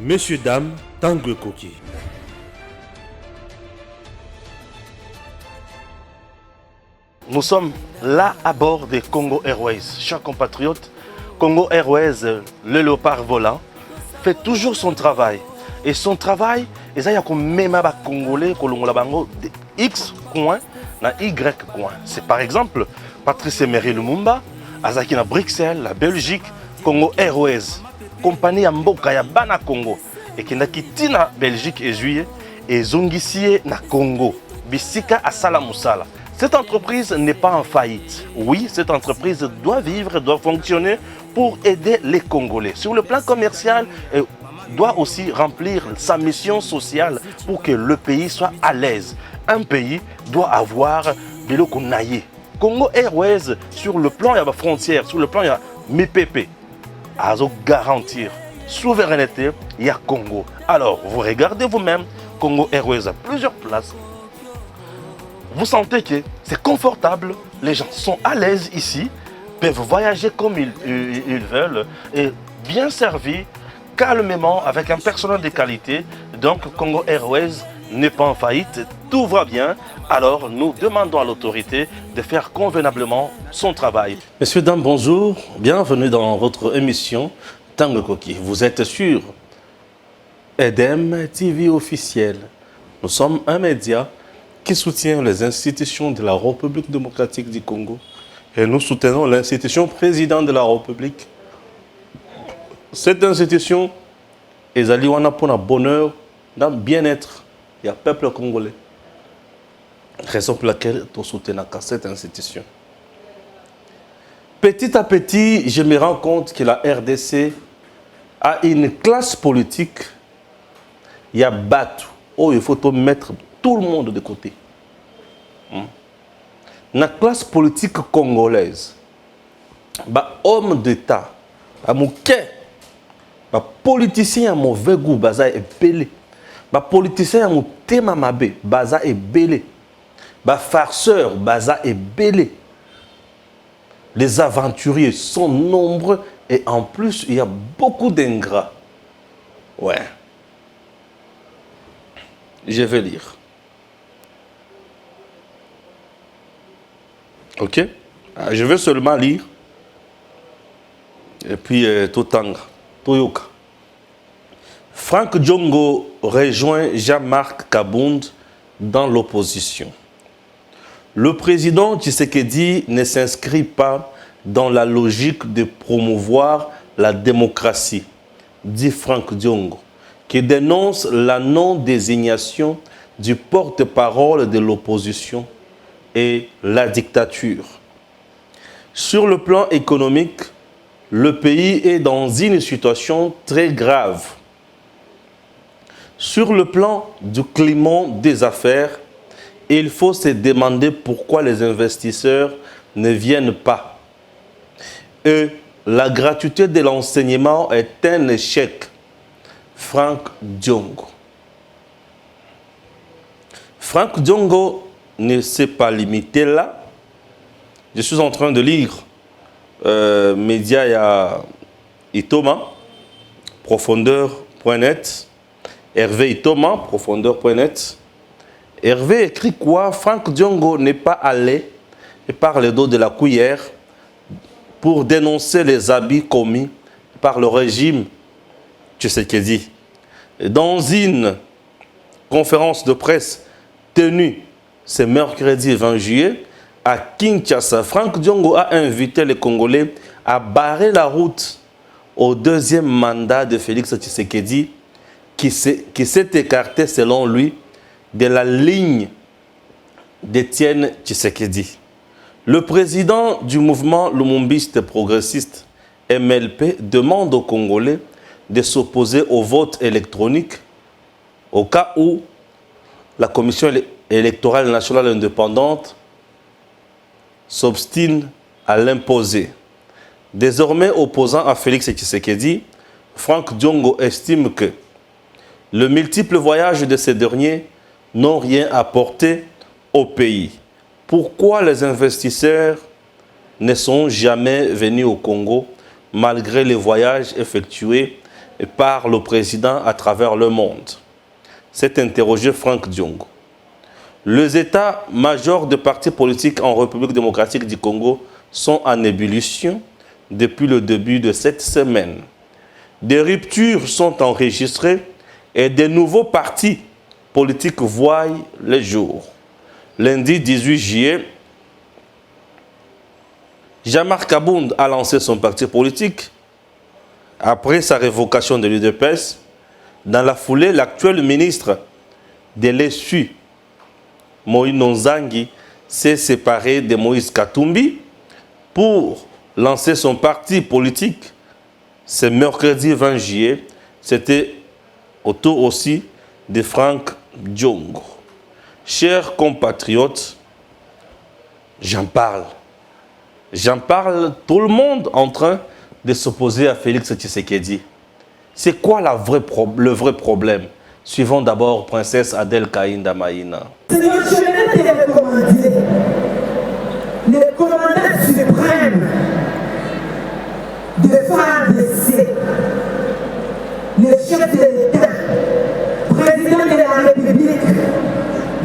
Messieurs, dames, Tanguy Koki. Nous sommes là à bord des Congo Airways. Chers compatriotes, Congo Airways, le léopard volant, fait toujours son travail. Et son travail, il y a même des Congolais de X coin na Y coin. C'est par exemple Patrice Emery Lumumba, Azaki na Bruxelles, la Belgique, Congo Airways, compagnie Mboka ya Bana Congo, et qui n'a quitté na Belgique et juillet, et Zongisie na Congo, Bisika à Salamoussala. Cette entreprise n'est pas en faillite. Oui, cette entreprise doit vivre, doit fonctionner pour aider les Congolais. Sur le plan commercial, elle doit aussi remplir sa mission sociale pour que le pays soit à l'aise. Un pays doit avoir de l'eau qu'on aille. Congo Airways, sur le plan, il y a la frontière, sur le plan, il y a MIPP. À garantir souveraineté, il y a Congo. Alors, vous regardez vous-même, Congo Airways a plusieurs places. Vous sentez que c'est confortable, les gens sont à l'aise ici, peuvent voyager comme ils veulent, et bien servis, calmement, avec un personnel de qualité. Donc Congo Airways n'est pas en faillite, tout va bien. Alors nous demandons à l'autorité de faire convenablement son travail. Messieurs, dames, bonjour, bienvenue dans votre émission Tanguy Koki. Vous êtes sur EDEM TV officiel. Nous sommes un média qui soutient les institutions de la République démocratique du Congo. Et nous soutenons l'institution président de la République. Cette institution est allée pour le bonheur, dans le bien-être du peuple congolais. Raison pour laquelle nous soutenons cette institution. Petit à petit, je me rends compte que la RDC a une classe politique. Il y a battu. Oh, il faut mettre tout le monde de côté. La classe politique congolaise, les hommes d'État, les politiciens ont mauvais goût, baza est belé. Les politiciens ont thème mabé, baza est belé. Les farceurs, baza est belé. Les aventuriers sont nombreux et en plus, il y a beaucoup d'ingrats. Ouais. Je vais lire. Ok? Je vais seulement lire. Et puis, Totanga, Toyoka. Franck Diongo rejoint Jean-Marc Kabound dans l'opposition. Le président Tshisekedi ne s'inscrit pas dans la logique de promouvoir la démocratie, dit Franck Diongo, qui dénonce la non-désignation du porte-parole de l'opposition et la dictature. Sur le plan économique, le pays est dans une situation très grave. Sur le plan du climat des affaires, il faut se demander pourquoi les investisseurs ne viennent pas. Et la gratuité de l'enseignement est un échec. Franck Diongo. Franck Diongo ne s'est pas limité là. Je suis en train de lire Média Itoma, profondeur.net, Hervé Itoma, profondeur.net. Hervé écrit quoi? Franck Diongo n'est pas allé par le dos de la cuillère pour dénoncer les abus commis par le régime Tshisekedi. Dans une conférence de presse tenue ce mercredi 20 juillet, à Kinshasa, Franck Diongo a invité les Congolais à barrer la route au deuxième mandat de Félix Tshisekedi, qui s'est écarté, selon lui, de la ligne d'Étienne Tshisekedi. Le président du mouvement lumumbiste progressiste MLP demande aux Congolais de s'opposer au vote électronique au cas où la Commission électorale nationale indépendante s'obstine à l'imposer. Désormais opposant à Félix Tshisekedi, Franck Diongo estime que le multiple voyage de ces derniers n'ont rien apporté au pays. Pourquoi les investisseurs ne sont jamais venus au Congo malgré les voyages effectués par le président à travers le monde? S'est interrogé Franck Diongo. Les états-majors de partis politiques en République démocratique du Congo sont en ébullition depuis le début de cette semaine. Des ruptures sont enregistrées et de nouveaux partis politiques voient le jour. Lundi 18 juillet, Jean-Marc Abound a lancé son parti politique après sa révocation de l'UDPS. Dans la foulée, l'actuel ministre de l'ESU, Moïse Nonzangi, s'est séparé de Moïse Katumbi pour lancer son parti politique. Ce mercredi 20 juillet, c'était au tour aussi de Franck Diongo. Chers compatriotes, j'en parle. J'en parle, tout le monde en train de s'opposer à Félix Tshisekedi. C'est quoi le vrai problème? Suivons d'abord Princesse Adèle Kainda Maïna. Seigneur, je vais te recommander le commandant suprême de FARDC, le chef de l'État, président de la République,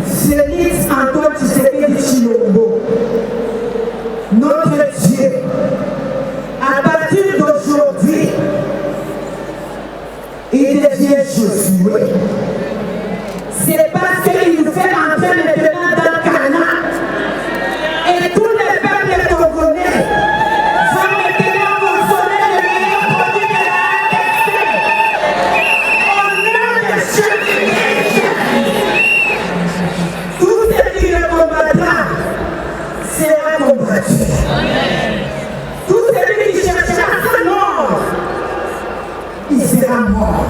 Félix Antoine Tshisekedi Tshilombo, notre Dieu, à partir d'aujourd'hui, il devient Josué. C'est parce qu'il nous fait entrer maintenant dans Canaan. Et tous les peuples congolais vont maintenant consommer le meilleur produit de la RDC. Au nom de Jésus. Tout ce qui le combattra sera combattu. Tout celui qui cherchera sa mort, il sera mort.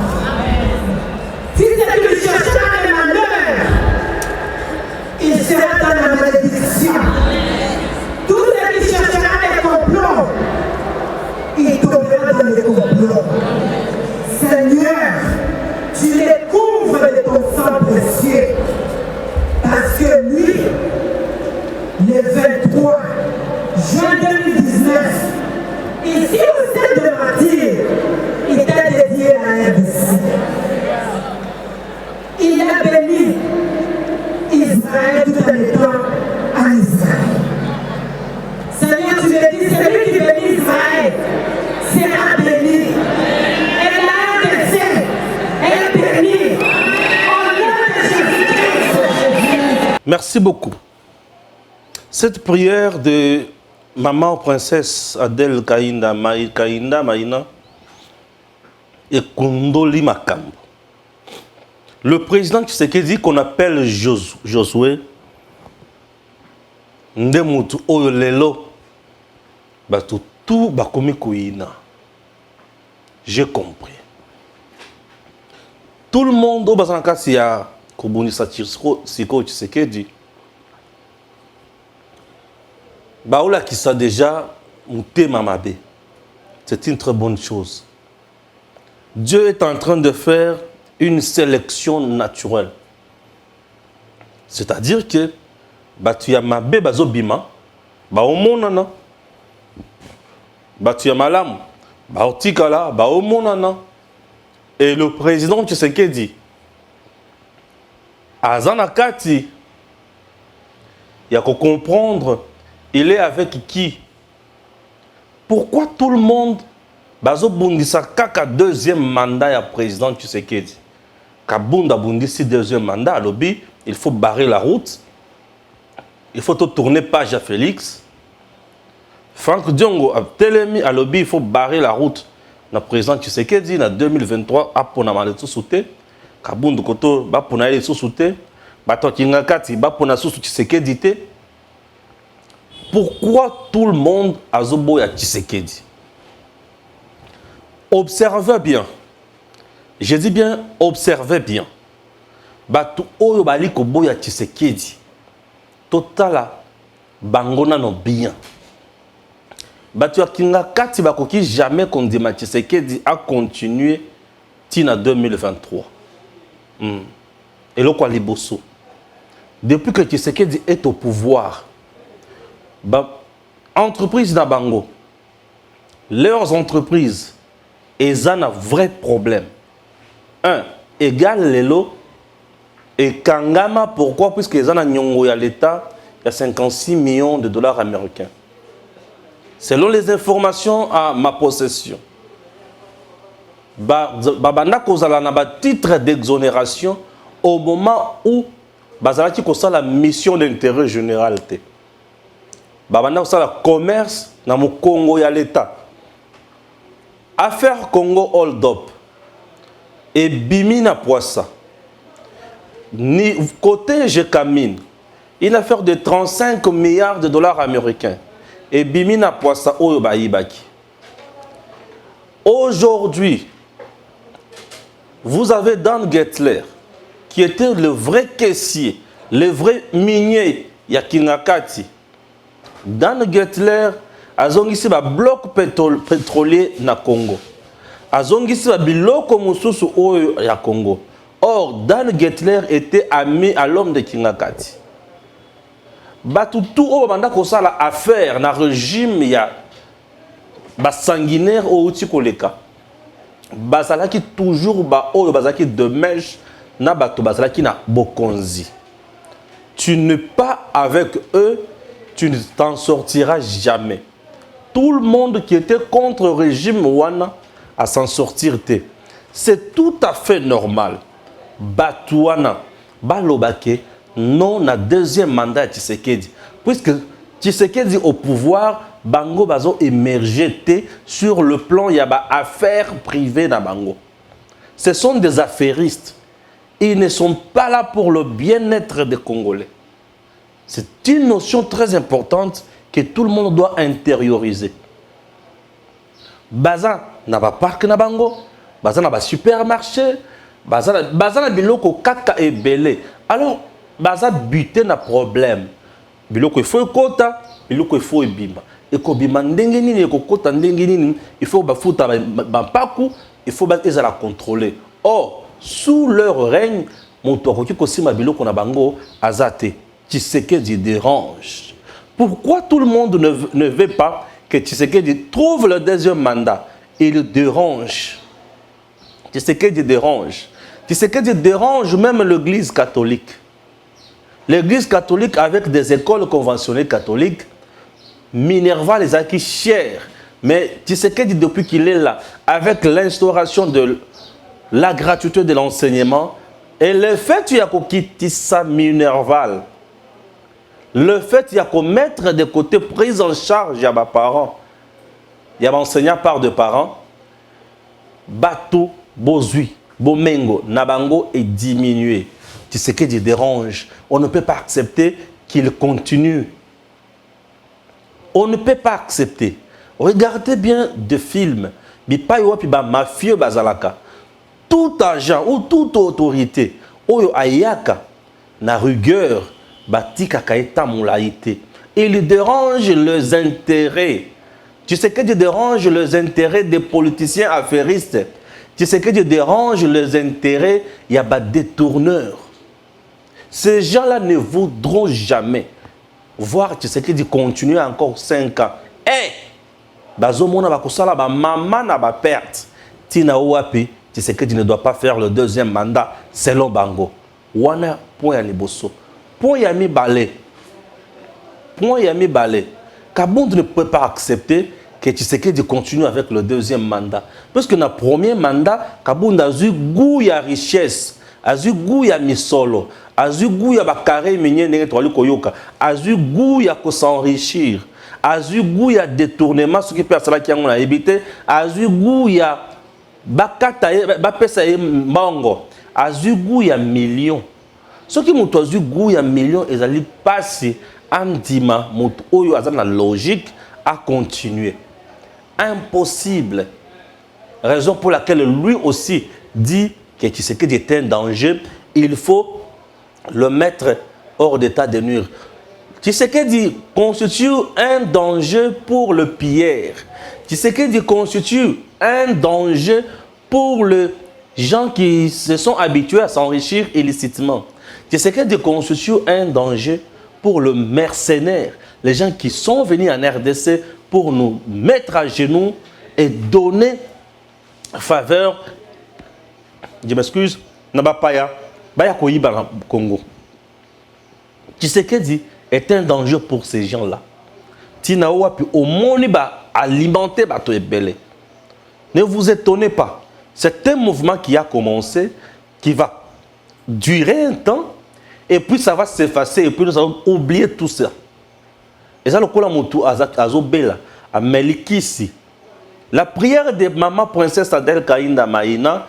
Si celui qui cherchera le malheur, il sera dans la malédiction. Tout celui qui cherchera les complots, il tombera dans les complots. Seigneur, tu les couvres de ton sang précieux. Parce que lui, le 23 juin 2019, ici au stade de Martyr, il t'a dédié à la RDC. Il a béni Israël tout en étant en Israël. Seigneur, tu me dis, celui qui bénit Israël sera béni. Et la RDC est bénie. Au nom de Jésus-Christ. Merci beaucoup. Cette prière de maman princesse Adèle Kainda Maïna et Kondoli Makambo. Le président Tshisekedi qu'on appelle Josué, Ndemutu Oyolelo, tout bakomi kuina. J'ai compris. Tout le monde au Bazanaka siya Kobunisa Siko Tshisekedi. Baoula qui sait déjà Mouté Mamabé. C'est une très bonne chose. Dieu est en train de faire une sélection naturelle. C'est-à-dire que tu as Mabé Bazobima, Baomonana, tu as Malam, Baotikala, Baomonana. Et le président Tshisekedi, Azanakati, il y a qu'à comprendre, il est avec qui? Pourquoi tout le monde Bazo Bundisa kaka deuxième mandat à président Tshisekedi? Kabunda Bundisi deuxième mandat à lobby, il faut barrer la route. Il faut tourner page à Félix. Franck Diongo a télémi à lobby, il faut barrer la route. Le président Tshisekedi en 2023 a pona maletu souté. Kabunda koto ba pona ele souté. Bato kingakati ba pona sous Tshisekedi te. Pourquoi tout le monde a zobo ya Tshisekedi? Observez bien. Je dis bien, observez bien. Batu oyo bali ko boya Tshisekedi. Totala bangona no bien. Batu akinga kati bakoki jamais kondima Tshisekedi a continué tina 2023. Et le quoi liboso. Depuis que Tshisekedi est au pouvoir, entreprises d'Abango, leurs entreprises, Et ça a un vrai problème. Un, égal Lelo et Kangama, pourquoi? Puisque les gens ont l'État, il y a 56 millions de dollars américains. Selon les informations à ma possession, Babana Kozala n'a pas titre d'exonération au moment où Bazalaki Kosa la mission d'intérêt général. Babana Kosa la commerce dans le Congo et l'État. Affaire Congo hold up. Et Bimina Poissa. Ni côté Jekamine, une affaire de 35 milliards de dollars américains. Et Bimina Poissa Oyoba Ibaki. Aujourd'hui, vous avez Dan Gettler, qui était le vrai caissier, le vrai minier Yakinakati. Dan Gettler a zongisi ba bloc pétrolier na Congo. A zongisi ba biloko mususu oyo ya Congo. Or, Dan Gettler était ami à l'homme de Kinakati. Batutu o banda kosala affaire na régime ya ba sanguinaire o uti koleka. Bazalaki toujours ba oyo bazalaki de mèche na bato bazalaki na bokonzi. Tu n'es pas avec eux, tu ne t'en sortiras jamais. Tout le monde qui était contre le régime Wana à s'en sortir. C'est tout à fait normal. Batouana, Balobake, non na deuxième mandat de Tshisekedi. Puisque Tshisekedi au pouvoir, Bango Bazo émergé sur le plan, il y a affaires privées dans Bango. Ce sont des affairistes. Ils ne sont pas là pour le bien-être des Congolais. C'est une notion très importante que tout le monde doit intérioriser. Bazan n'a pas parc na Bango, Bazan n'a pas supermarché, Bazan n'a biloko kaka et belé. Alors, Bazan buté na problème. Biloko il faut kota, biloko il faut bimba. Et ko bimba ndenge nini ko kota ndenge nini, il faut bafuta ba paku, il faut la contrôler. Or, sous leur règne, mon tokoki kosima biloko na Bango azate. Tshisekedi dérange. Pourquoi tout le monde ne veut pas que Tshisekedi trouve le deuxième mandat? Il dérange. Tshisekedi dérange. Tshisekedi dérange même l'église catholique. L'église catholique avec des écoles conventionnelles catholiques, Minerva les a acquis chers. Mais Tshisekedi, depuis qu'il est là, avec l'instauration de la gratuité de l'enseignement, et le fait qu'il y a quitter ça Minerval, le fait qu'il y a qu'à mettre de côté prise en charge, il y a des parents, il y a des enseignants par de parents, Bateau, Bozui, Bomengo, Nabango est diminué. Tu sais qu'il dérange. On ne peut pas accepter qu'il continue. On ne peut pas accepter. Regardez bien des films. Mafieux Bazalaka. Tout agent ou toute autorité, Oyo Ayaka, na rigueur, il dérange les intérêts. Tu sais que tu déranges les intérêts des politiciens affairistes. Tu sais que tu déranges les intérêts, il y a des détourneurs. Ces gens-là ne voudront jamais voir, tu sais que tu continues encore 5 ans. Eh! Maman n'a pas perte. Tina Ouapi, tu sais que tu ne dois pas faire le deuxième mandat selon Bango. Wana point à liboso. Point Yami Balé. Point Yami Balé. Kabound ne peut pas accepter que Tshisekedi continue avec le deuxième mandat. Parce que dans le premier mandat, Kabound a eu goût à richesse, a eu goût à misolo, a eu goût à carré minier n'engetoali koyoka, a eu goût à s'enrichir, a eu goût à détournement, ce qui peut être qui a évité, a eu goût à bakata, bapesa mango, a eu goût à millions. Ce qui m'a eu goût à millions, ils allaient passer en dima, oyo a la logique à continuer. Impossible. Raison pour laquelle lui aussi dit que Tshisekedi est un danger, il faut le mettre hors d'état de nuire. Tshisekedi constitue un danger pour le Pierre. Tshisekedi constitue un danger pour les gens qui se sont habitués à s'enrichir illicitement. Tshisekedi constitue un danger pour le mercenaire, les gens qui sont venus en RDC pour nous mettre à genoux et donner faveur, je m'excuse, Nabapaya, Baya Koyiba na Congo. Tshisekedi est un danger pour ces gens-là. Tinaoua, puis au monde, alimenter bateau ebele. Ne vous étonnez pas. C'est un mouvement qui a commencé, qui va durer un temps, et puis ça va s'effacer, et puis nous allons oublier tout ça. Et ça, le coup, Azobela, à Melikisi. La prière de maman princesse Adèle Kainda Maïna,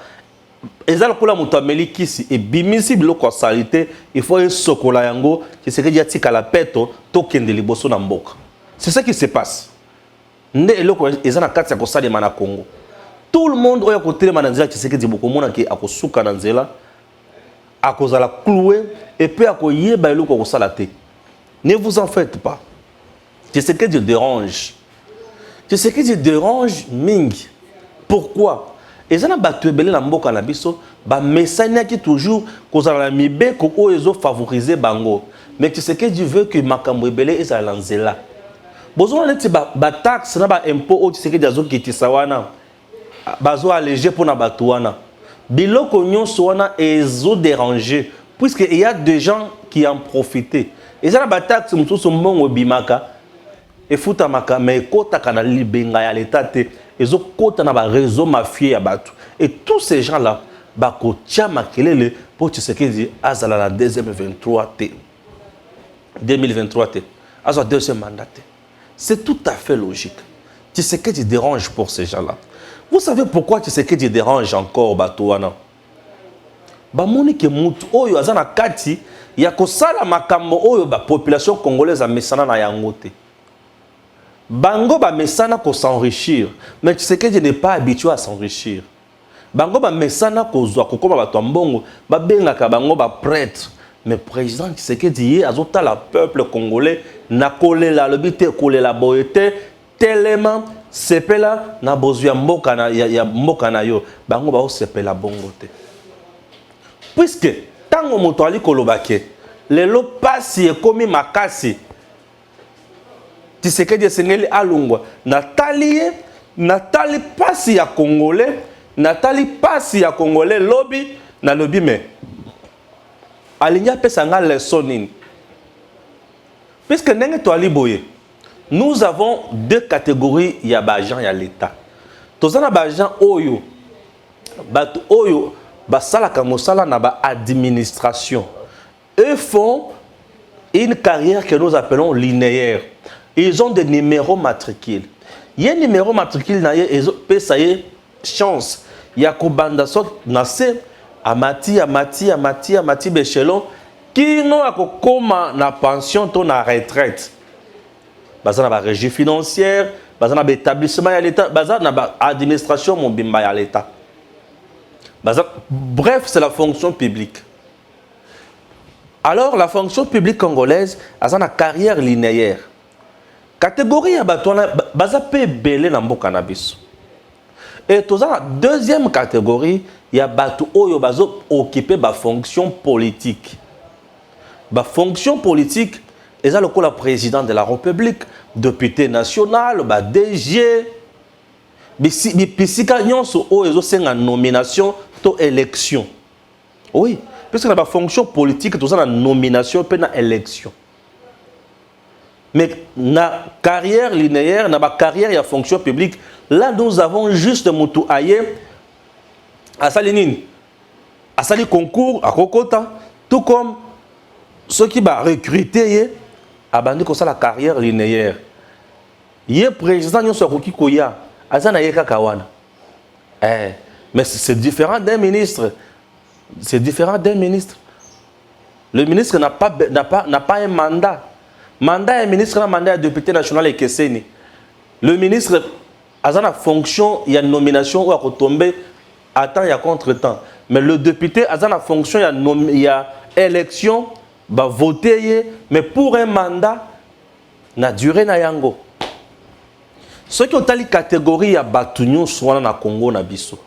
et ça, le coup, à Melikisi, et bimisi biloko salité, il faut un sokola yango, qui serait dit à la peto, token de liboso namboka. C'est ce qui se passe. Nde eloko ezana kati ya kosalema na Congo. Tout le monde oya kotelema na nzela Tshisekedi bokomona ke akosuka na nzela akozala cloué et puis akoyeba eloko kosala te. Ne vous en faites pas. Tshisekedi dérange. Tshisekedi dérange mingi. Pourquoi? Ezana batu ebele na mboka na biso ba message qui toujours kozala la mibe ko ezo favoriser bango. Mais Tshisekedi veut que makambo ebele ezala nzela. Besoin de ba taxe na ba impôt au Tshisekedi azo kitisa wana bazo alléger pour na batouana biloko nyonso wana ezo déranger puisque il y a des gens qui en profitent et ça ba taxe mususu mbongo bimaka e futa maka mais kota kana libenga ya l'état te ezo kota na ba réseau mafieux ya batu et tous ces gens là ba ko tia makelele pour Tshisekedi azala la deuxième 2023 te azala deuxième mandat. C'est tout à fait logique. Tshisekedi dérange pour ces gens-là. Vous savez pourquoi Tshisekedi dérange encore Batouana? Bamoni ke mutu oyo azana kati ya kosala makambo oyo ba population congolaise a mesana na yango te. Bango ba mesana ko s'enrichir, mais Tshisekedi n'est pas habitué à s'enrichir. Bango ba mesana ko zwa ko koma bato mbongo, ba bengaka bango ba prêtre. Mais président Tshisekedi azota la peuple congolais na kolela lobité kolela boyete tellement sepela na bozua mboka na ya mboka na yo bango ba sepela bongo te. Puisque tango moto ali kolobake lelo pasi ekomi makasi Tshisekedi sengeli alungwa natali pasi ya congolais lobby na lobby me Alinya pesanga leçon nini. Puisque nous avons deux catégories ya bagent ya l'état. Tozana bagent oyo batu oyo basalaka mosala na ba administration. Eux font une carrière que nous appelons linéaire. Ils ont des numéros matricules. Il y a un numéro matricule na ye pesa ye chance. Ya kobanda so na se Amati Bechelon qui n'a pas na pension to na retraite. Bazana ba régie financière, bazana ba établissement ya l'état, bazana ba administration mon bimba ya l'état. Bref, c'est la fonction publique. Alors la fonction publique congolaise a une carrière linéaire. Catégorie ya batona baza pe belé na mboka na biso. Et dans la deuxième catégorie, il y a batu oyo bazo occupé ba fonction politique. Ba fonction politique, ils ont le président de la République, député national, ba DG. Bisika nyonso oyo senga nomination to élection. Oui, parce que la fonction politique, tout ça la nomination pe na élection. Mais na carrière linéaire, na ba carrière ya fonction publique, là nous avons juste mutu aye asali nini, asali concours à Kokota, tout comme ceux qui va recruter abandi ko ça la carrière linéaire. Yé président nyo sokoki koya, azana yeka kawana. Mais c'est différent d'un ministre. C'est différent d'un ministre. Le ministre n'a pas un mandat. Mandat est ministre, mandat est député national et Kesseni. Le ministre a une fonction, il y a une nomination où il faut tomber à temps, il y a contre-temps. Mais le député a une fonction, il y a élection, il va voter, mais pour un mandat, il a duré na yango. Ceux qui ont la catégorie, il y a Batunyo, soit na Congo, na biso.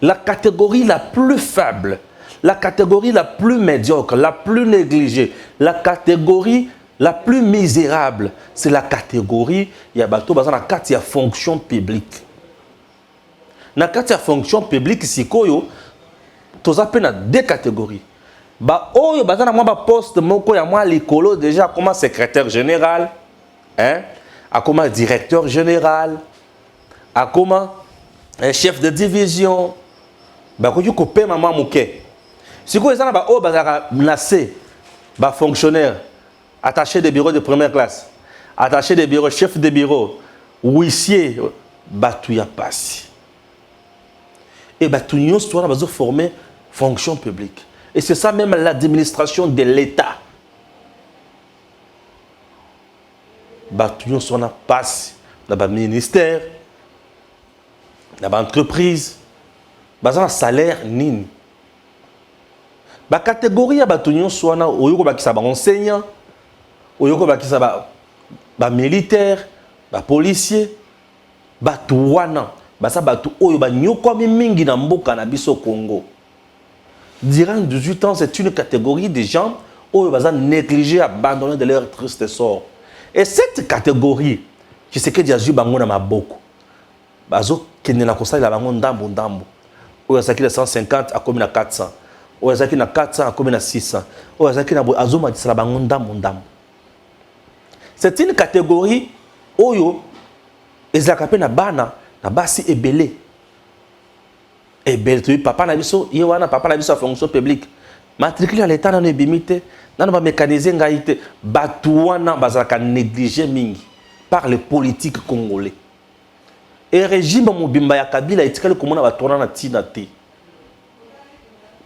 La catégorie la plus faible, la catégorie la plus médiocre, la plus négligée, la catégorie la plus misérable, c'est la catégorie, il y a bateau, il y a fonction publique. na kati ya fonction publique sikoyo toza pe na deux catégories. Ba oyo baza na mwa ba poste moko ya mwa likolo déjà comme secrétaire général, hein, comme directeur général, comme chef de division, ba ko ko pe mama muke. Sikoyo eza na ba oyo baza na C, ba fonctionnaire, attaché de bureau de première classe, attaché de bureau, chef de bureau, huissier, batu ya pasi. Et batu nyonso to na bazo former fonction publique. Et c'est ça même l'administration de l'État. Batu nyonso na pasi, na ba ministère, na ba entreprise, baza na salaire nini. Ba catégorie ya batu nyonso na oyoko bakisa ba enseignant, oyoko bakisa ba militaire, ba policier, batu wana, basa batu oyo ba nyoko mingi na mboka na biso Congo. Durant 18 ans, c'est une catégorie de gens oyo basa négligés, abandonnés de leur triste sort. Et cette catégorie, je sais que Diazu bango na maboko. Bazo kende na kosala bango ndambo ndambo. Oyo saki na 150 akomi na 400. Oyo saki na 400 akomi na 600. Oyo saki na azoma disala bango ndambo ndambo. C'est une catégorie oyo ezaka pe na bana na basi ebele. Ebele tu papa na biso yewana papa na biso fonction publique. Matricule à l'état na ebimite, na ba mécaniser ngaite, batu wana bazaka négligé mingi par les politiques congolais. Et régime mobimba ya Kabila etikali komona batona na tina te.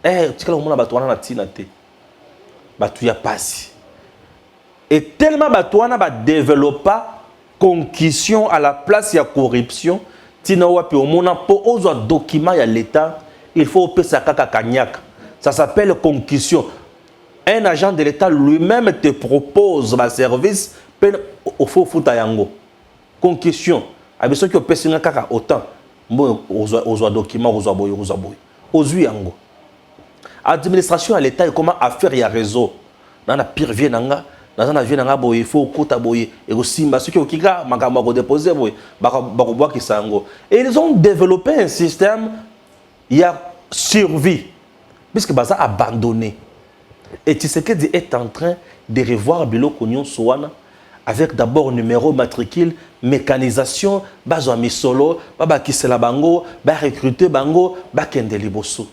Etikali komona batona na tina te. Batu ya pasi. Et tellement batouana ba développa concussion à la place ya corruption, tina wapi omona po ozo document ya l'état, il faut pesa kaka kanyak. Ça s'appelle concussion. Un agent de l'état lui-même te propose un service au faux futa yango. Concussion. Abiso ki opesi nga kaka autant. Mbo ozo document ozo boy. Ozu yango. Administration à l'état et comment affaire ya réseau. Dans la pire vie nanga. Dans un avion, il faut que et aussi, et ils ont développé un système, il y a survie, puisque ils ont abandonné. Et Tshisekedi est en train de revoir Bilo Konyon Soana avec d'abord numéro matricule, mécanisation, bazo misolo, baba kisela bango, ba recruter bango, ba kende liboso.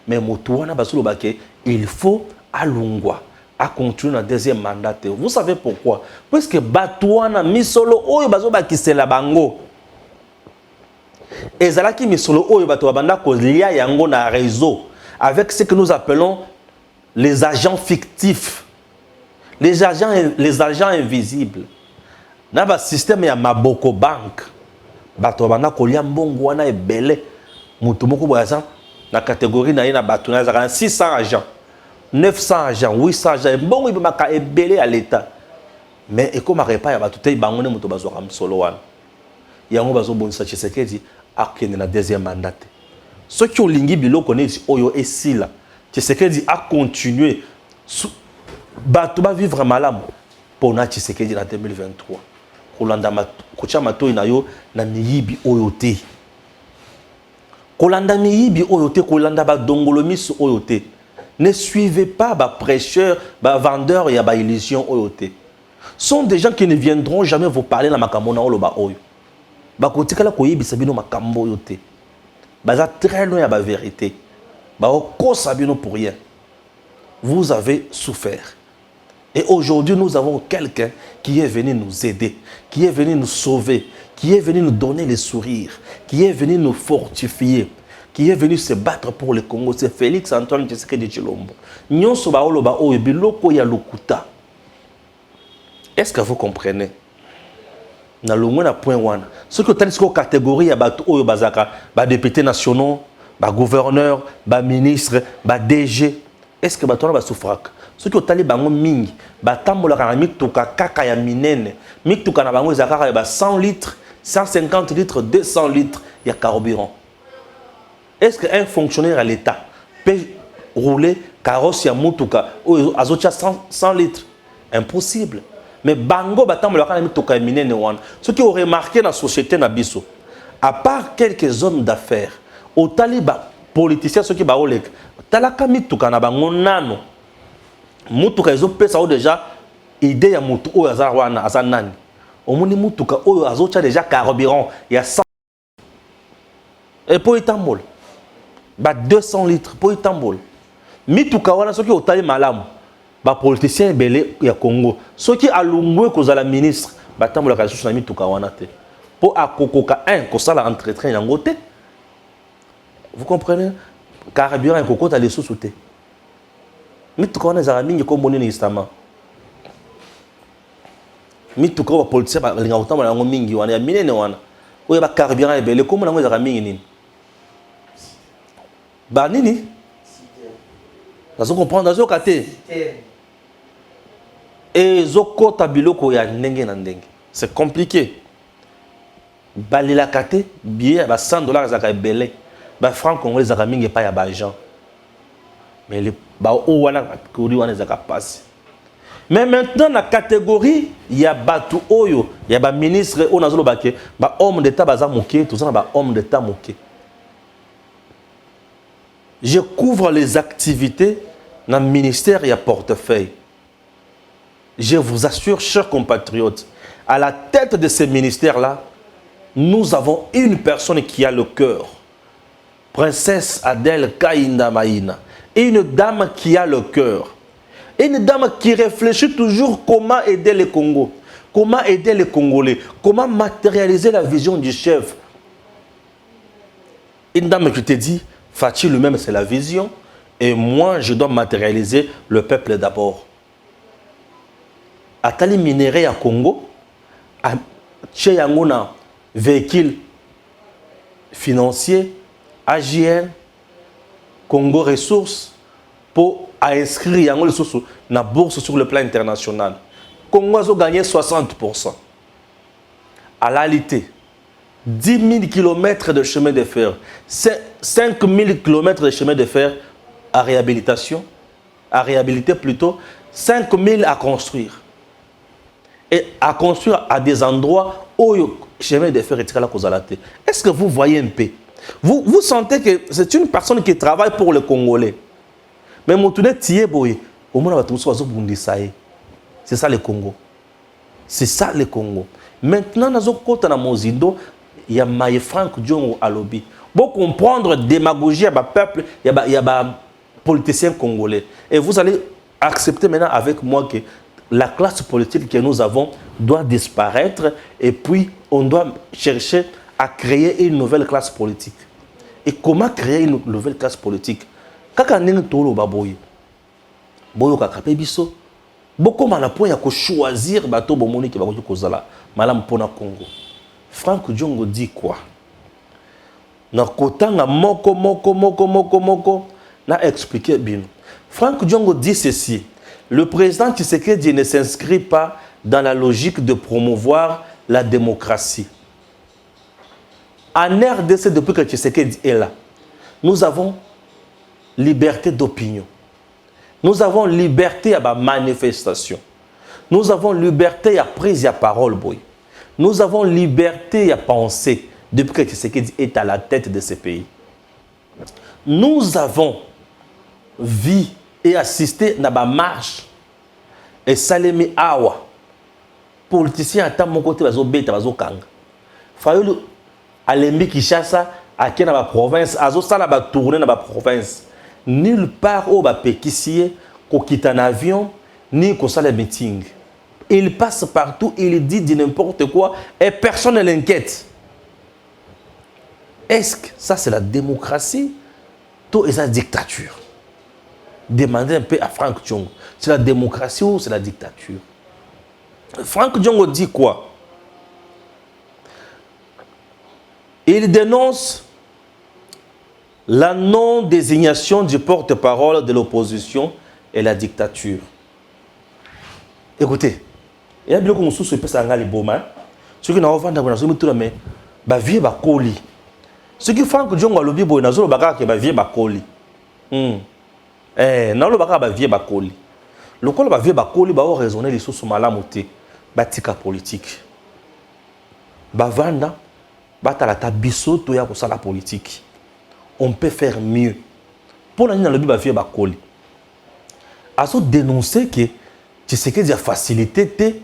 Mais motuana bazo lobake, il faut alungwa. A continuer dans le deuxième mandat. Vous savez pourquoi? Parce que Batouana, Misolo, Oyo Bazo Bakisela Bango. Et Zalaki Misolo, Oyo Batouabanda, Kozlia Yango na réseau. Avec ce que nous appelons les agents fictifs. Les agents invisibles. Dans le système, il y a Maboko Bank. Batouabanda, Kolia Mbongwana et Belé. Moutoumoko Boazan, la catégorie na Batouna, il y a 600 agents. 900 agents, 800 agents, bon, il peut être belé à l'État. Mais et comme il n'y a pas de bangoné, il y a un solo. Il y a un bon Tshisekedi qui est dans le deuxième mandat. Ceux qui ont lingi bilo connaissent Oyo et Sila. Tshisekedi a continué. Bato va vivre malam pour na Tshisekedi en 2023. Kolanda kocha mato inayo na miyibi oyote. Kolanda miyibi oyote, kolanda ba dongolomis oyote. Ne suivez pas les prêcheurs, les vendeurs et les illusions oyote. Ce sont des gens qui ne viendront jamais vous parler dans makamona oloba oyo. Ba kotikala koyibi sabino makambo oyote. Baza très loin de la vérité. Ba oko sabino pour rien. Vous avez souffert. Et aujourd'hui, nous avons quelqu'un qui est venu nous aider, qui est venu nous sauver, qui est venu nous donner les sourires, qui est venu nous fortifier, qui est venu se battre pour le Congo. C'est Félix Antoine Tshisekedi Tshilombo. Nyonso ba oloba oyo biloko ya lokuta. Est-ce que vous comprenez? Na longwe na point wana. Ce que tandis que catégorie ya bato oyo bazaka, ba députés nationaux, ba gouverneurs, ba ministres, ba DG. Est-ce que bato na ba souffraka? Ce que tali bango mingi, ba tambola kana mituka kaka ya minene. Mituka na bango ezaka ba 100 litres, 150 litres, 200 litres ya carburant. Est-ce qu'un fonctionnaire à l'État peut rouler carrosse ya mutuka ou azotia 100 litres? Impossible. Mais bango batambola kana mituka ya minene wana. Ce qui ont remarqué dans la société na biso, à part quelques hommes d'affaires, au taliba politiciens ceux qui baolek, talaka mituka na bango nano. Mutuka ezopesa o déjà idée ya mutu o azarwana azanani. Omoni mutuka o azocha déjà carburant, il y a 100 et pour Istanbul. Ba 200 litres pour Istanbul. Mituka wana ceux qui au tali malamu. Ba politicien belé ya Congo. Ceux qui alungwe kozala ministre, ba tambola ka susu na mituka wana te. Pour akokoka un ko sala entretien yango te. Vous comprenez? Carburant koko ta les sous-souté. Mituka wana za mingi ko monene istama. Mituka wa politicien ba linga utambola yango mingi wana ya minene wana. Oya ba carburant belé ko monango za mingi nini? Ba nini? Vous comprenez? Vous comprenez? Et zokota biloko ya ndenge na ndenge. C'est compliqué. Balila kate billet ba $100 za ka belé. Ba franc congolais za ka mingi pa ya ba gens. Mais les ba o wana kuri wana za ka passe. Mais maintenant la catégorie il y a batu oyo, il y a ba ministre o nazolo baké, ba homme d'état baza moké, tout ça ba homme d'état moké. Je couvre les activités dans le ministère et à portefeuille. Je vous assure, chers compatriotes, à la tête de ces ministères-là, nous avons une personne qui a le cœur. Princesse Adèle Kainda Maïna. Une dame qui a le cœur. Une dame qui réfléchit toujours comment aider le Congo. Comment aider les Congolais. Comment matérialiser la vision du chef. Une dame qui te dit, Fatih lui-même, c'est la vision. Et moi, je dois matérialiser le peuple d'abord. Atali minéré à Congo, à Tcheyangona, véhicule financier, AGN, Congo Ressources, pour inscrire Yango dans la bourse sur le plan international. Congo a gagné 60%. À l'alité, 10 000 km de chemin de fer, 5 000 km de chemin de fer à réhabilitation, à réhabiliter plutôt, 5 000 à construire. Et à construire à des endroits où le chemin de fer est là. Est-ce que vous voyez un peu? Vous sentez que c'est une personne qui travaille pour les Congolais. Mais c'est ça le Congo. C'est ça le Congo. Maintenant, il y a Maï Franck Diongo à lobby. Pour comprendre la démagogie, il y a peuple, il y a politiciens congolais. Et vous allez accepter maintenant avec moi que la classe politique que nous avons doit disparaître et puis on doit chercher à créer une nouvelle classe politique. Et comment créer une nouvelle classe politique? Quand on est tolo baboy, boyo kakape biso, beaucoup na point ya ko choisir bato bomoni ki bakoki kozala malam pona Congo. Franck Diongo dit quoi? Na kotanga moko na expliquer bien. Franck Diongo dit ceci. Le président Tshisekedi ne s'inscrit pas dans la logique de promouvoir la démocratie. En RDC, depuis que Tshisekedi est là, nous avons liberté d'opinion. Nous avons liberté à la manifestation. Nous avons liberté à prise à parole, boy. Nous avons liberté à penser depuis que Tshisekedi est à la tête de ce pays. Nous avons vu et assisté à la marche et Salemi Awa. Politicien à mon côté, bazo beta bazo kanga. Fayulu alembi Kinshasa à qui dans la province, azo sala ba tourner dans la province. Nulle part où ba pékissier, ko quitte un avion, ni ko sala meeting. Il passe partout, il dit n'importe quoi et personne ne l'inquiète. Est-ce que ça c'est la démocratie? Tout est la dictature. Demandez un peu à Franck Diongo. C'est la démocratie ou c'est la dictature? Franck Diongo dit quoi? Il dénonce la non-désignation du porte-parole de l'opposition et la dictature. Écoutez, il y a bien qu'on se passe à Liboma. Ceux qui n'ont pas vendu mais ba vie ba koli. Ce qui Franck Diongo a lobby boy na zolo baka ke ba vie ba koli. Na lo baka ba vie ba koli. Le col ba vie ba koli ba o raisonner les sous malamu te batika politique. Ba vanda batalata biso to ya la politique. On peut faire mieux. Pour l'année dans le Bible, bakoli. Aso dénoncer que Tshisekedi a facilité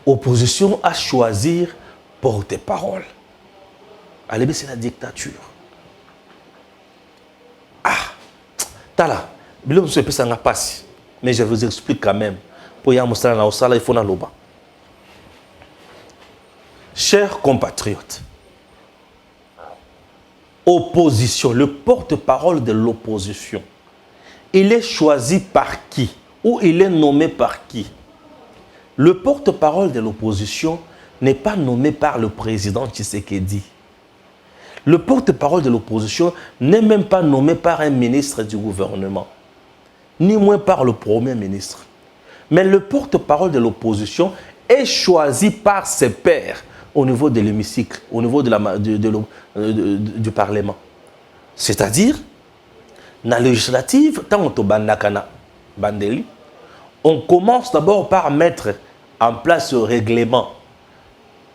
opposition à choisir porte-parole. Allez, c'est la dictature. Ah, tala, bilo se pesa nga passe, mais je vous explique quand même. Pour y mostrar na osala il faut na loba. Chers compatriotes, opposition, le porte-parole de l'opposition, il est choisi par qui ou il est nommé par qui? Le porte-parole de l'opposition n'est pas nommé par le président Tshisekedi. Le porte-parole de l'opposition n'est même pas nommé par un ministre du gouvernement, ni moins par le premier ministre. Mais le porte-parole de l'opposition est choisi par ses pairs au niveau de l'hémicycle, au niveau du Parlement. C'est-à-dire, dans la législative, tant que Bandeli, on commence d'abord par mettre en place ce règlement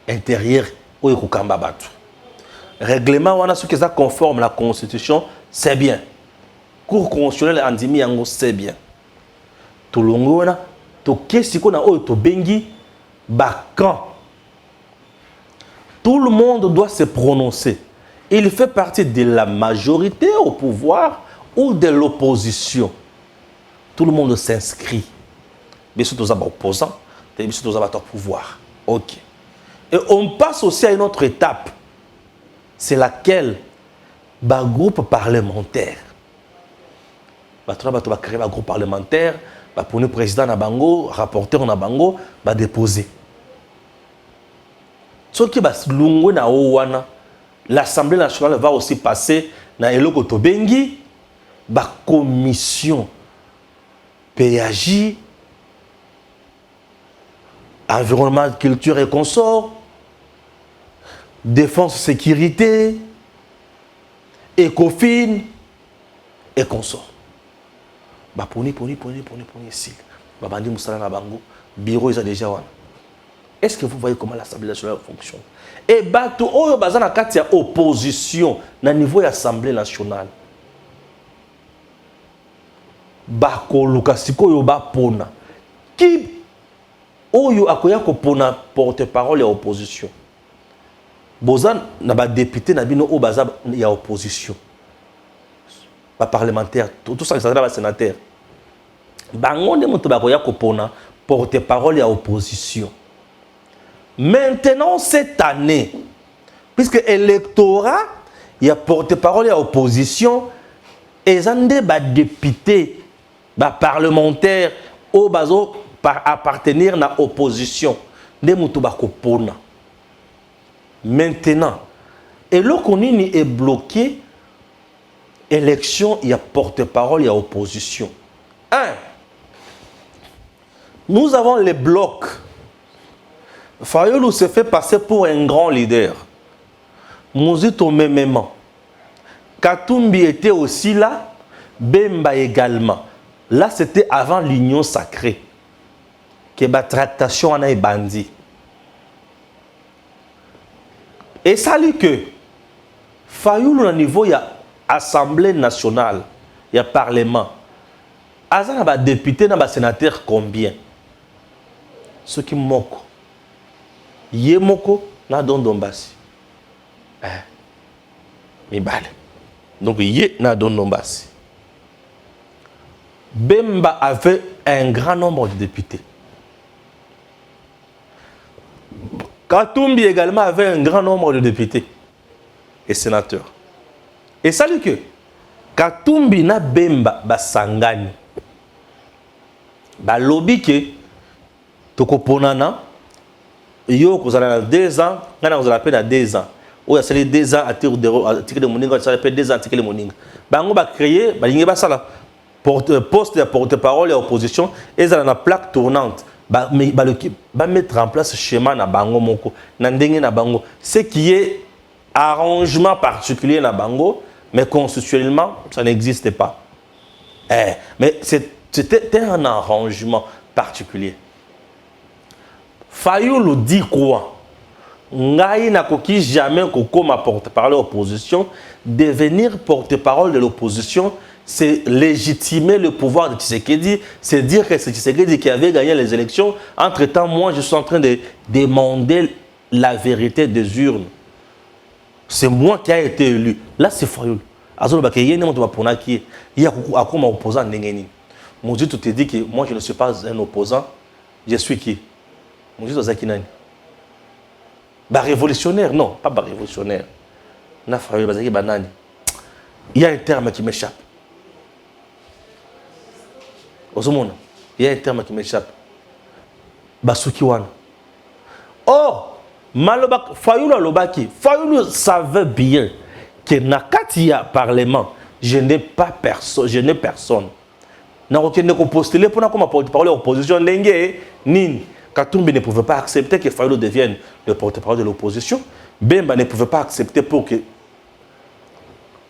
intérieur au Yukukambabatu. Règlement, on a ce qui est conforme à la Constitution, c'est bien. Cour constitutionnelle andimi yango, c'est bien. Tout le monde, tout le monde doit se prononcer. Il fait partie de la majorité au pouvoir ou de l'opposition. Tout le monde s'inscrit. Mais surtout aux opposants, mais surtout aux pouvoir. Ok. Et on passe aussi à une autre étape. C'est laquelle le groupe parlementaire. On va créer un groupe parlementaire, pour le président Nabango, rapporteur Nabango, va déposer. Ce qui va se l'Assemblée nationale va aussi passer dans Eloko Tobengi, la commission PAJ, environnement, culture et consorts, défense, sécurité, ECOFIN et consorts. Poni ici. Babandi Moussala Nabango, bureau ils ont déjà. Est-ce que vous voyez comment l'Assemblée nationale fonctionne? Et bato oyo bazana kati ya opposition na niveau de l'Assemblée nationale. Bako Lukasiko yo ba pona. Qui oyo akoya ko pona porte-parole ya opposition. Bozan na ba député na bino o baza ya opposition. Ba parlementaire, tout ça ça ba sénateur. Bangonde moto bakoya ko pona porte-parole ya opposition. Maintenant, cette année, puisque l'électorat, il y a porte-parole, il y a opposition, et il y a des députés, des parlementaires, qui appartenir à l'opposition. Maintenant, et là qu'on est bloqué, élection, il y a porte-parole, il y a opposition. Nous avons les blocs. Fayulu se fait passer pour un grand leader. Mouzito Memema. Katumbi était aussi là. Bemba également. Là, c'était avant l'union sacrée. Que la tractation en a bandi. Et ça dit que Fayulu, au niveau, il y a Assemblée nationale, il y a Parlement. Azan a des députés, des sénateurs, combien? Ceux qui moquent. Yemoko na Dondombasi. Mibale. Donc Yé na Dondombasi. Bemba avait un grand nombre de députés. Katumbi également avait un grand nombre de députés et sénateurs. Et ça dit que Katumbi na Bemba basangani. Ba lobby ke tokoponana. Yo, vous avez 2 ans, vous avez à peine 2 ans. Ou il y a 2 ans à tirer de moninga, vous avez 2 ans à tirer de moninga. On va créer, poste de porte-parole et opposition, et ça a une plaque tournante. Va mettre en place ce schéma na bango moko, na ndenge na bango. Ce qui est arrangement particulier na bango, mais constitutionnellement, ça n'existe pas. Mais c'était un arrangement particulier. Fayulu dit quoi? ngai nakoki jamais kokoma porte-parole de l'opposition. Devenir porte-parole de l'opposition, c'est légitimer le pouvoir de Tshisekedi, c'est dire que c'est Tshisekedi qui avait gagné les élections. Entre-temps, moi, je suis en train de demander la vérité des urnes. C'est moi qui ai été élu. Là, c'est Fayoul. Il y a un opposant. Mon Dieu, tu te dis que moi, je ne suis pas un opposant. Je suis qui? Mon Dieu, c'est qui? Révolutionnaire? Non, pas révolutionnaire. Il y a un terme qui m'échappe. Il y a un terme qui m'échappe. Basukiwana. Oh, Fayoulou savait bien que Nakati a parlement, je n'ai pas personne, je n'ai personne. N'a aucun postuler pour parler opposition. Katumbi ne pouvait pas accepter que Fayoulou devienne le porte-parole de l'opposition. Bemba ne pouvait pas accepter pour que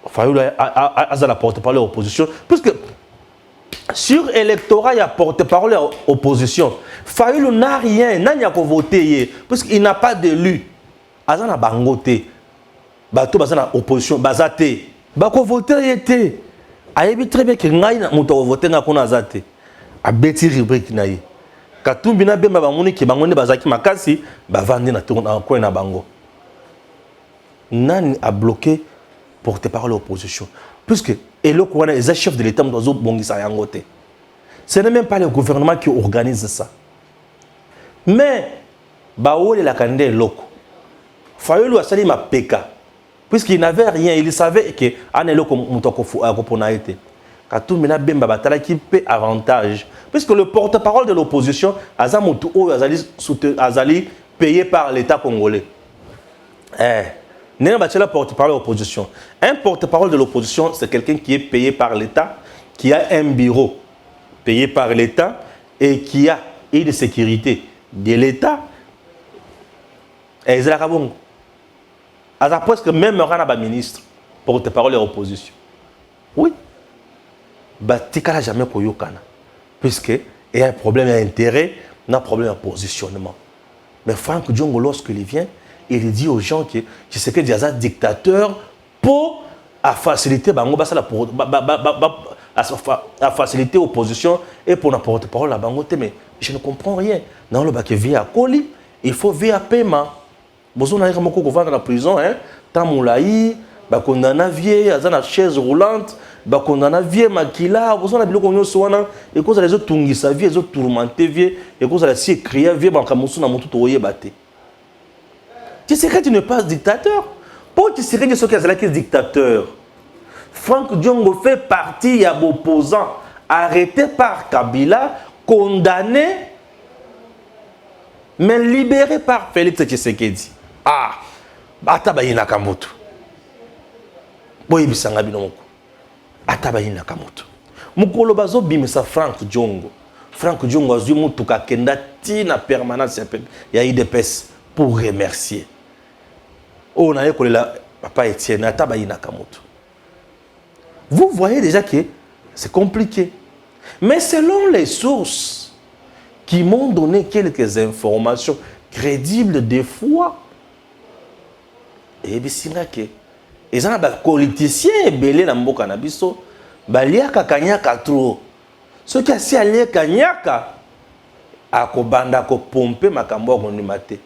Fayoulou ait la porte-parole de l'opposition. Puisque sur l'électorat, il y a porte-parole de l'opposition. Fayoulou n'a rien, n'a voté, puisqu'il n'a pas d'élu. Azan a bangoté. Bato bazana opposition, bazate. Bako voté était. Ayebi très bien que ngai na muto voté na kona azate. A beti rubrique na ye. Katumbi na bemba bamoni ke bangone bazaki makasi, bavandi na tourna ko na bango. Nani a bloqué porte-parole de l'opposition. Puisque Eloko wana les chefs de l'État dozo bongisa yangote. Ce n'est même pas le gouvernement qui organise ça. Mais baole la kande Eloko. Fayoulou a sali ma peka. Puisqu'il n'avait rien, il savait que Aneloko mutoko akopona été. Katumbi na bemba batala qui paie avantage. Puisque le porte-parole de l'opposition azamutu o azali payé par l'État congolais. N'est pas porte-parole de l'opposition. Un porte-parole de l'opposition, c'est quelqu'un qui est payé par l'État, qui a un bureau payé par l'État et qui a une sécurité de l'État. Et c'est la bon. À presque même un ministre porte-parole de l'opposition. Oui. Batika jamais koyokana. Puisque il y a un problème d'intérêt, un problème de positionnement. Mais Franck Diongo, lorsqu'il vient, il dit aux gens que c'est que des dictateurs pour faciliter faciliter l'opposition et pour n'importe parole la bangote. Mais je ne comprends rien. Dans le bac via colis, il faut via paiement. Besoin d'aller dans la prison, hein? Tamoulaï, condamné vieux, à la chaise roulante, condamné vieux maquila, besoin d'aller au soin, et cause les autres tungi sa vie, les autres tourmentés vieux, et cause la si crier vieux, bancamousou na motu toye baté. Tu sais que tu n'es pas dictateur. Pour tu sais que ce qui est dictateur. Franck Diongo fait partie de l'opposant arrêté par Kabila, condamné, mais libéré par Félix Tshisekedi. Ah, Atabayi Nakamoto. Boyi bisanga binomoko. Atabayi Nakamoto. Mukolo bazo bimisa Franck Diongo. Franck Diongo azui mutuka kenda tina permanence ya IDPS pour remercier. Oh, on a école là, papa Etienne, Atabayi Nakamoto. Vous voyez déjà que c'est compliqué. Mais selon les sources qui m'ont donné quelques informations crédibles des fois, et bien c'est vrai que les politiciens belé na mboka na biso baliaka kanyaka trop. Ce qui a si allié kanyaka akobanda ko pomper makambo ko nimate.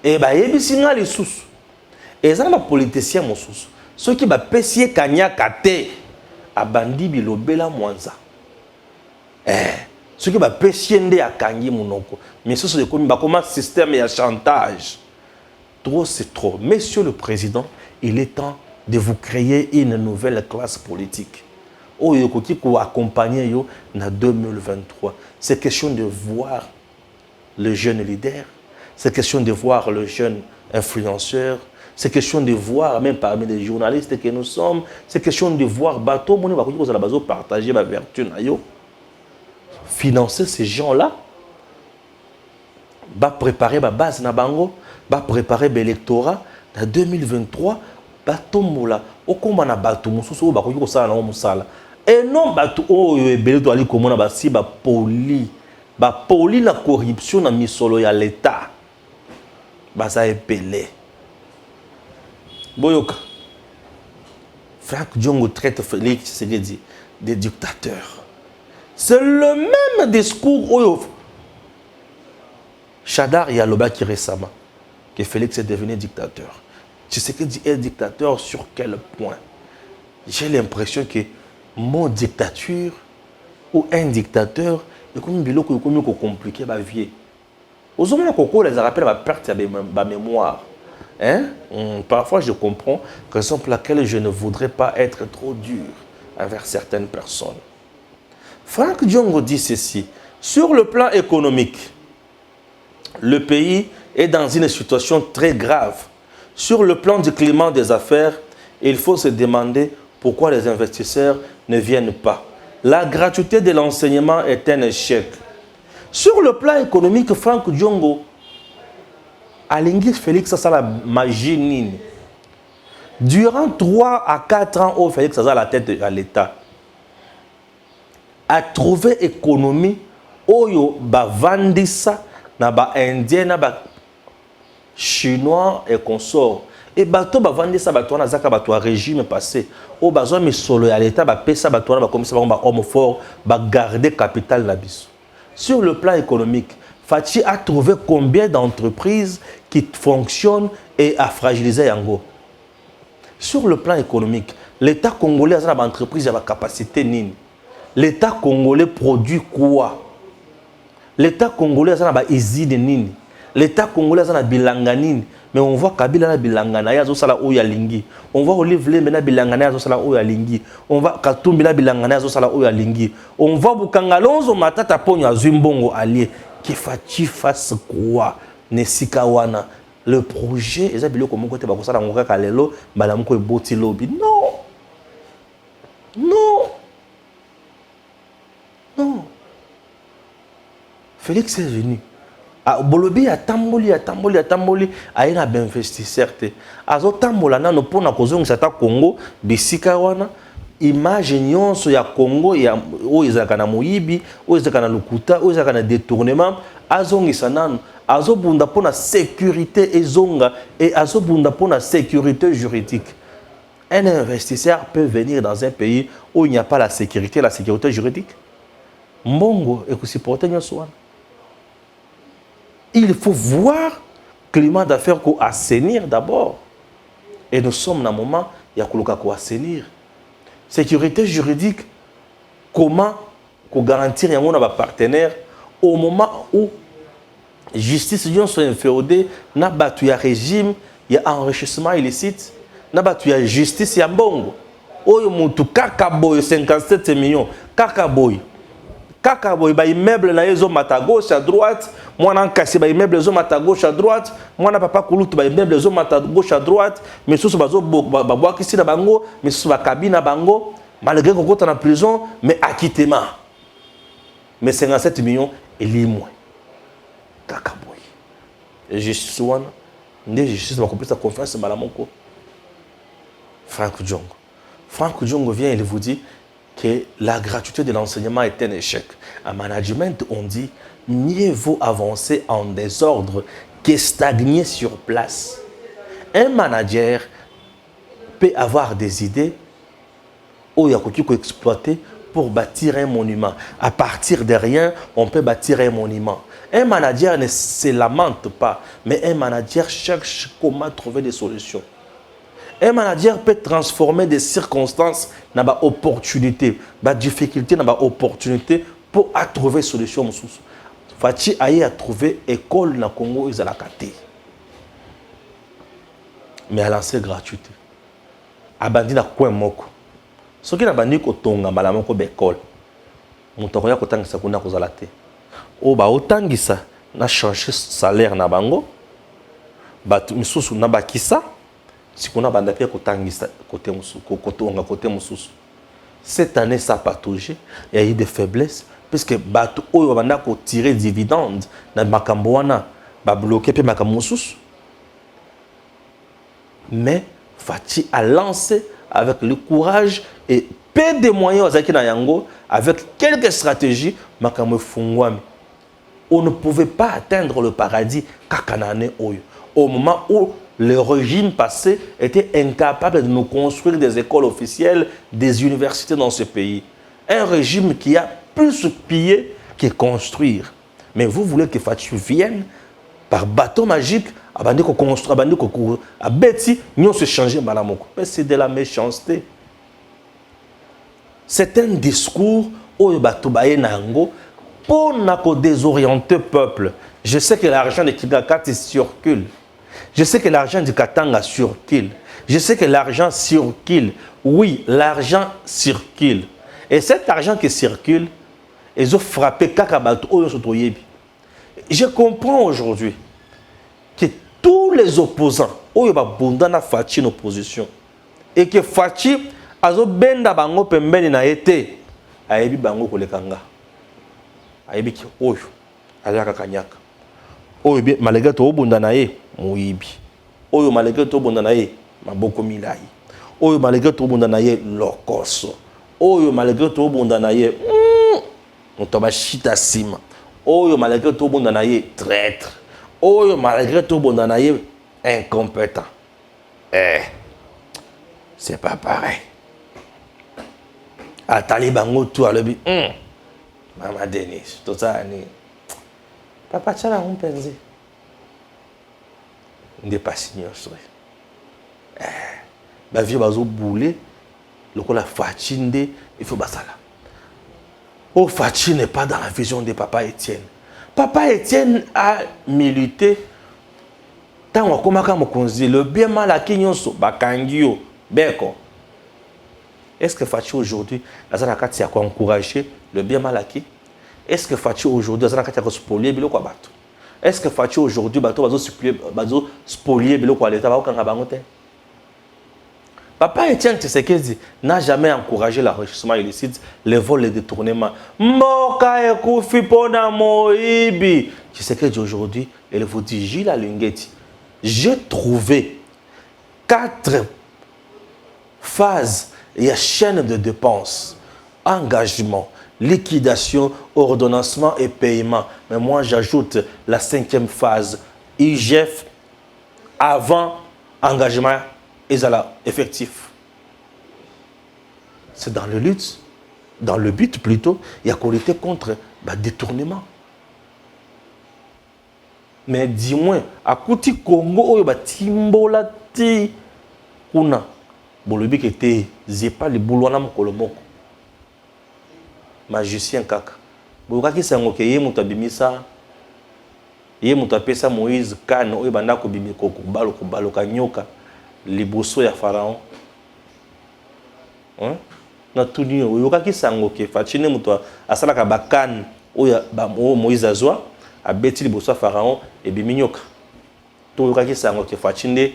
Et ba yebisinga les sources. Et ça na politiciens mosusu. Ceux qui ba pesier kanyaka te abandi bilobela mwanza. Ceux qui ba pesier nde akangi munoko. Mais ce sont des comme système et chantage. Trop c'est trop. Monsieur le Président, il est temps de vous créer une nouvelle classe politique. Oyokoki pour accompagner yo na 2023. C'est question de voir le jeune leader, c'est question de voir le jeune influenceur, c'est question de voir même parmi les journalistes que nous sommes, c'est question de voir bateau moni bakoki ko bazo partager ma vertu na yo. Financer ces gens-là, va préparer ma base na bango, va préparer l'électorat en 2023, bateau mola, okoma na bateau mususu bakoki ko sala na musala. Et non bateau o ebele to ali komona ba si ba poli la corruption na misolo ya l'état. baza epelé. Boyoka. Franck Diongo traite Félix Tshisekedi des dictateurs. C'est le même discours où Chadar Yaloba qui récemment que Félix est devenu dictateur. Tshisekedi est dictateur sur quel point? J'ai l'impression que mon dictature ou un dictateur est comme compliqué à vie. Aux hommes les rappelle ma perte de ma mémoire. Hein? Parfois je comprends, raison pour laquelle je ne voudrais pas être trop dur envers certaines personnes. Franck Diongo dit ceci: sur le plan économique, le pays est dans une situation très grave. Sur le plan du climat des affaires, il faut se demander pourquoi les investisseurs ne viennent pas. La gratuité de l'enseignement est un échec. Sur le plan économique, Franck Diongo alingi Félix Sala magie. Durant 3 à 4 ans, où Félix a la tête à l'État, a trouvé économie oyo ba vandisa na ba indien na ba chinois et consorts. Et bato ba vandisa bato na zaka bato régime passé. O bazo mi solo ya l'État ba pesa bato na ba comme ça ba homme fort ba garder capital na biso. Sur le plan économique, Fachi a trouvé combien d'entreprises qui fonctionnent et a fragilisé Yango. Sur le plan économique, l'État congolais a une entreprise à la capacité nini. L'État congolais produit quoi? L'État congolais a une usine nini. L'État congolais a une bilanga nini. Mais on voit Kabila na bilanga na yazo sala oya lingi. On voit Olive Lembe na bilanga na yazo sala oya lingi. On voit Katumbi na bilanga na yazo sala oya lingi. On voit Bukangalonzo Matata Ponyo Azumbongo allié. Qui fasse quoi? Nesikawana. Le projet, ils ont dit que mon côté va ça ngaka kalelo, madame ko eboti lobby. Non. Non. Non. Félix est venu. Ah, Bolobi a tamboli, a ina investisseur te. Azo tambola na no pona kozongisa ta Congo, bisika wana. Image nyonso ya Congo ya oizaka na moyibi, oizaka na lukuta, oizaka na détournement, azongisa nanu. Azobunda pour la sécurité ezonga et azobunda pour la sécurité juridique. Un investisseur peut venir dans un pays où il n'y a pas la sécurité juridique. Mbongo et que supporter nyoswana. Il faut voir le climat d'affaires qu'on assainir d'abord. Et nous sommes dans un moment il y a qu'on assainir. Sécurité juridique, comment qu'on garantir un partenaire au moment où justice soit inféodée, n'a battu un régime, il y a enrichissement illicite, n'a battu une justice ya bongo. Oyo mutu kakaboy 57 millions, kakaboy. Kakaboy ba immeuble na yezo mata gauche à droite, moi nan kasi ba immeuble zo mata gauche à droite, moi na papa kulutu ba immeuble zo mata gauche à droite, mais sous bazo ba boa kisi na bango, mais sous ba cabine na bango, malgré qu'on est en prison, mais acquittement. Mais 57 millions et limoué. Kakaboy. Et justice wana, ndé justice va compléter sa confiance malamoko. Franck Diongo. Franck Diongo vient et il vous dit que la gratuité de l'enseignement est un échec. En management, on dit mieux vaut avancer en désordre que stagner sur place. Un manager peut avoir des idées où il y a quelque chose à exploiter pour bâtir un monument. À partir de rien, on peut bâtir un monument. Un manager ne se lamente pas, mais un manager cherche comment trouver des solutions. Un manager peut transformer des circonstances dans des opportunités, des difficultés dans des opportunités pour trouver des solutions. Fachi aye a trouvé école na Congo ils a la kate. Mais à lancer gratuité. Abandi na coin moko. Ce qui n'a bandi ko tonga malamoko l'école. Mutoko ya kotangisa kuna kozala te. O ba otangisa na changer salaire na bango. Batu misusu na bakisa. Si on a bandapé côté mususu. Cette année, ça n'a pas touché. Il y a eu des faiblesses. Puisque bateau oyo banda ko tirer dividende na makambo wana ba bloquer pe makambo mususu. Mais Fachi a lancé avec le courage et peu de moyens aux na yango avec quelques stratégies makambo fungwami. On ne pouvait pas atteindre le paradis kakanane oyo. au moment où le régime passé était incapable de nous construire des écoles officielles, des universités dans ce pays. Un régime qui a plus pillé que construire. Mais vous voulez que Fachi vienne par bateau magique, abandonner qu'on construit, abandonner qu'on a bêti, nous se changer malamoko. Mais c'est de la méchanceté. C'est un discours où bateau baye nango pour désorienter le peuple. Je sais que l'argent de Kigakati circule. Je sais que l'argent du Katanga circule. Je sais que l'argent circule. Oui, l'argent circule. Et cet argent qui circule, ils ont frappé Kakabato. Je comprends aujourd'hui que tous les opposants ont Fachi en opposition. Et que Fachi a benda bango pembeni na été. Ayebi bango kolekanga. Ayebi ki oyo alaka kanyaka. Oyo malgré to bunda na ye muibi. Oyo malgré to bunda na ye maboko milai. Oyo malgré to bunda na ye lokoso. Oyo malgré to bunda na ye mutoba shita sima. Oyo malgré to bunda na ye traître. Oyo malgré to bunda na ye incompétent. C'est pas pareil. Atali bango tout à l'heure. Maman Denis, tout ça, papa tchala on pense. N'est pas signé bah vieux bazo boulé, le coup la fatine il faut basala. Oh Fachi n'est pas dans la vision de papa Étienne. Papa Étienne a milité. Tant on commence à me considérer le bien mal à qui nyonso bakangio beko. Est-ce que Fachi aujourd'hui, Azanakati a encouragé le bien mal acquis? Est-ce que Fachi aujourd'hui, Azanakati a spolié le quoi bateau? Est-ce que Fachi aujourd'hui, bateau va spolier le quoi l'État va aucun abangote? Papa Étienne Tshisekedi n'a jamais encouragé l'enrichissement illicite, les vols et les détournements. Moka et Koufi Pona Moïbi. Tshisekedi aujourd'hui, elle vous dit, Gilles Alingeti, j'ai trouvé 4 phases. Il y a chaîne de dépenses, engagement, liquidation, ordonnancement et paiement. Mais moi, j'ajoute la 5e phase, IGF, avant engagement et effectif. C'est dans le but plutôt, il y a qu'on lutter contre détournement. Mais dis-moi, à côté Congo, il y a Timbolati, Kuna. Bolobi qui était zepa le boulot na mkolomoko magicien kaka boka ki sango ke ye muta bimisa ye muta pesa Moïse kan oyo banda ko bimiko ko balo kanyoka liboso ya pharaon na tuni oyo ka ki sango ke Fachi muta asala ka bakan oyo ba Moïse azwa abeti liboso ya pharaon e biminyoka to ka ki sango ke Fachi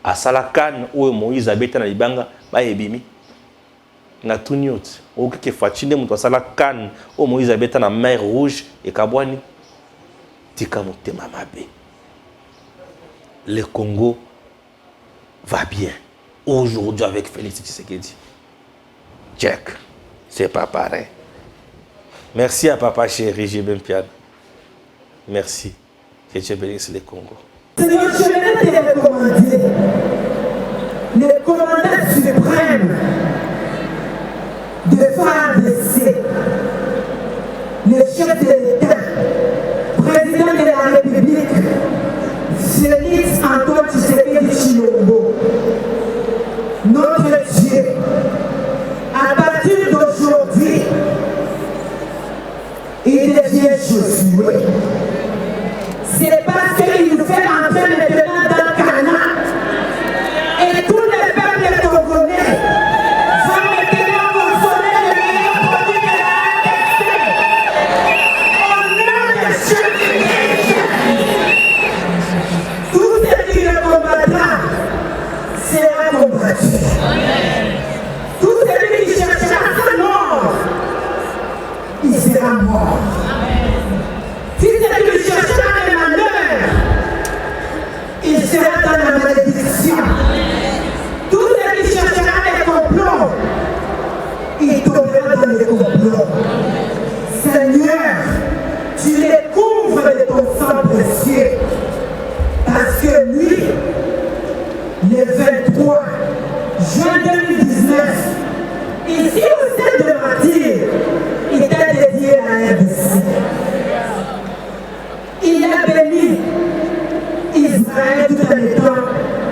asalakan ou Moïse abeta na libanga ba ebimi na tuniot o ke Fachi muto asalakan ou Moïse abeta na mer rouge et kabwani tika motema mabe. Le Congo va bien aujourd'hui avec Félix Tshisekedi. Check, c'est pas pareil. Merci à papa chéri Jibem Pian. Merci. Que Dieu bénisse le Congo. Seigneur, je vais te recommander le commandant suprême de FARDC, le chef de l'État, président de la République, Félix Antoine Tshisekedi Tshilombo, notre Dieu, à partir d'aujourd'hui, il devient Josué. C'est parce qu'il nous fait entrer maintenant dans Canaan. Et tous les peuples congolais vont maintenant consommer le meilleur produit de la RDC. Au nom de Jésus-Christ, tout ce qui le combattra sera combattu. Tout celui qui cherchera sa mort, il sera mort. Si celui qui cherchera le malheur, il sera dans la malédiction. Tout celui qui cherchera les complots, il tombera dans les complots. Seigneur, tu les couvres de ton sang précieux, parce que juin 2019, ici au stade de Martyr, il t'a dédié à RDC. Il a béni Israël tout en étant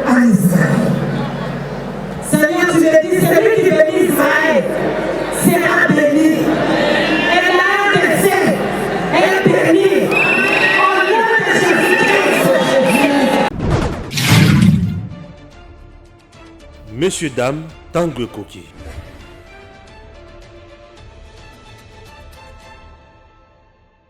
en Israël. Seigneur, tu le dis, celui qui bénit Israël sera béni. Et la RDC est bénie. Au nom de Jésus-Christ. Messieurs, dames, Tanguy Koki.